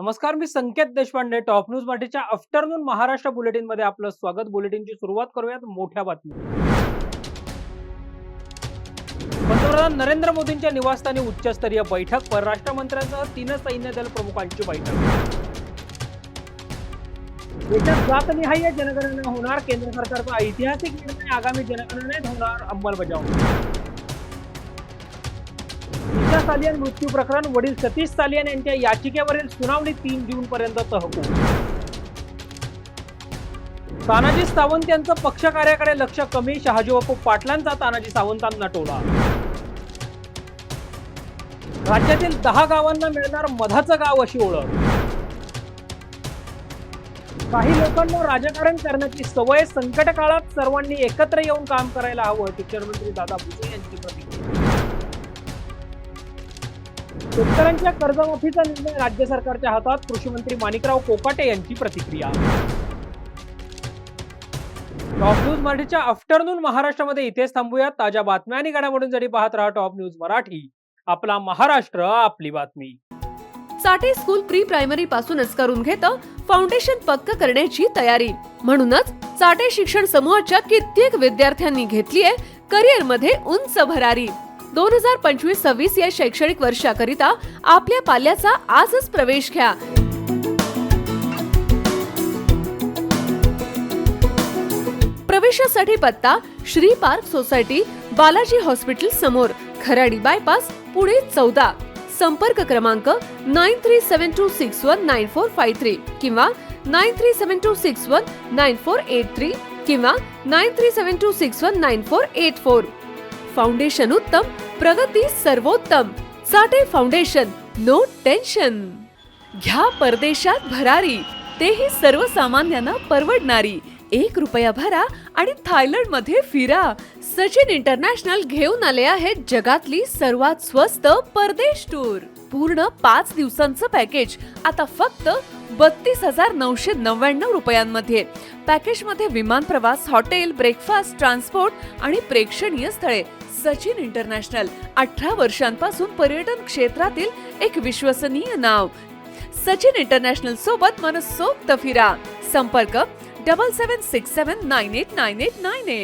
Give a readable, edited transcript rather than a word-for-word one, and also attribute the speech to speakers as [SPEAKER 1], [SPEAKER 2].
[SPEAKER 1] नमस्कार, मी संकेत Deshpande. Top news मराठीच्या afternoon Maharashtra bulletin मध्ये आपलं स्वागत. बुलेटिनची सुरुवात करूयात मोठ्या बातमी. पंतप्रधान नरेंद्र मोदींच्या निवासस्थानी उच्चस्तरीय बैठक. परराष्ट्र मंत्र्यांसह 3 सैन्य दल प्रमुखांची बैठक. देशात जातनिहाय जनगणना होणार. केंद्र सरकारचा ऐतिहासिक निर्णय. आगामी जनगणनेत होणार अंमलबजावणी. दिशा सालियन मृत्यू प्रकरण. वडील सतीश सालियन यांच्या याचिकेवरील सुनावणी 3 जून पर्यंत तहकूब. तानाजी सावंत यांचं पक्ष कार्याकडे लक्ष कमी. शहाजीबापू पाटलांचा तानाजी सावंतांना टोला. राज्यातील 10 गावांना मिळणार मधाचं गाव अशी ओळख. काही लोकांना राजकारण करण्याची सवय. संकट काळात सर्वांनी एकत्र येऊन काम करायला हवं. शिक्षण मंत्री दादा भुसे यांची प्रतिक्रिया. शेतकऱ्यांच्या कर्जमाफीचा निर्णय राज्य सरकारच्या हातात. कृषी मंत्री माणिकराव कोकाटे यांची प्रतिक्रिया. टॉप न्यूज मराठीच्या आफ्टरनून महाराष्ट्रामध्ये इथेच थांबूयात. ताज्या बातम्या आणि घडामोडींसाठी पाहत रहा टॉप न्यूज मराठी. आपला महाराष्ट्र, आपली बातमी.
[SPEAKER 2] चाटे स्कूल प्री प्रायमरी पासूनच करून घेतं फाउंडेशन पक्क करण्याची तयारी. म्हणूनच चाटे शिक्षण समूहाच्या कित्येक विद्यार्थ्यांनी घेतलीये करिअर मध्ये उंच भरारी. 2025-26 या शैक्षणिक वर्षाकरिता आपल्या पाल्याचा आजच प्रवेश घ्या. प्रवेशासाठी पत्ता Shri park society, Balaji hospital समोर, खराडी बायपास, पुणे 14. संपर्क क्रमांक 9372619453 किंवा 9372619483 किंवा 9372619484. फाउंडेशन उत्तम, प्रगती सर्वोत्तम. Chate foundation, no tension. घ्या परदेशात भरारी, तेही सर्वसामान्यांना परवडणारी. 1 रुपया भरा आणि थायलंड मध्ये फिरा. सचिन इंटरनॅशनल घेऊन आले आहेत जगातली सर्वात स्वस्त परदेश टूर. पूर्ण 5 दिवसांचं पॅकेज आता फक्त 32,999 रुपयांमध्ये. पॅकेजमध्ये विमान प्रवास, हॉटेल, ब्रेकफास्ट, ट्रान्सपोर्ट आणि प्रेक्षणीय स्थळे. सचिन इंटरनॅशनल 18 वर्षांपासून पर्यटन क्षेत्रातील एक विश्वसनीय नाव. सचिन इंटरनॅशनल सोबत मनसोक्त फिरा. संपर्क 7767989898.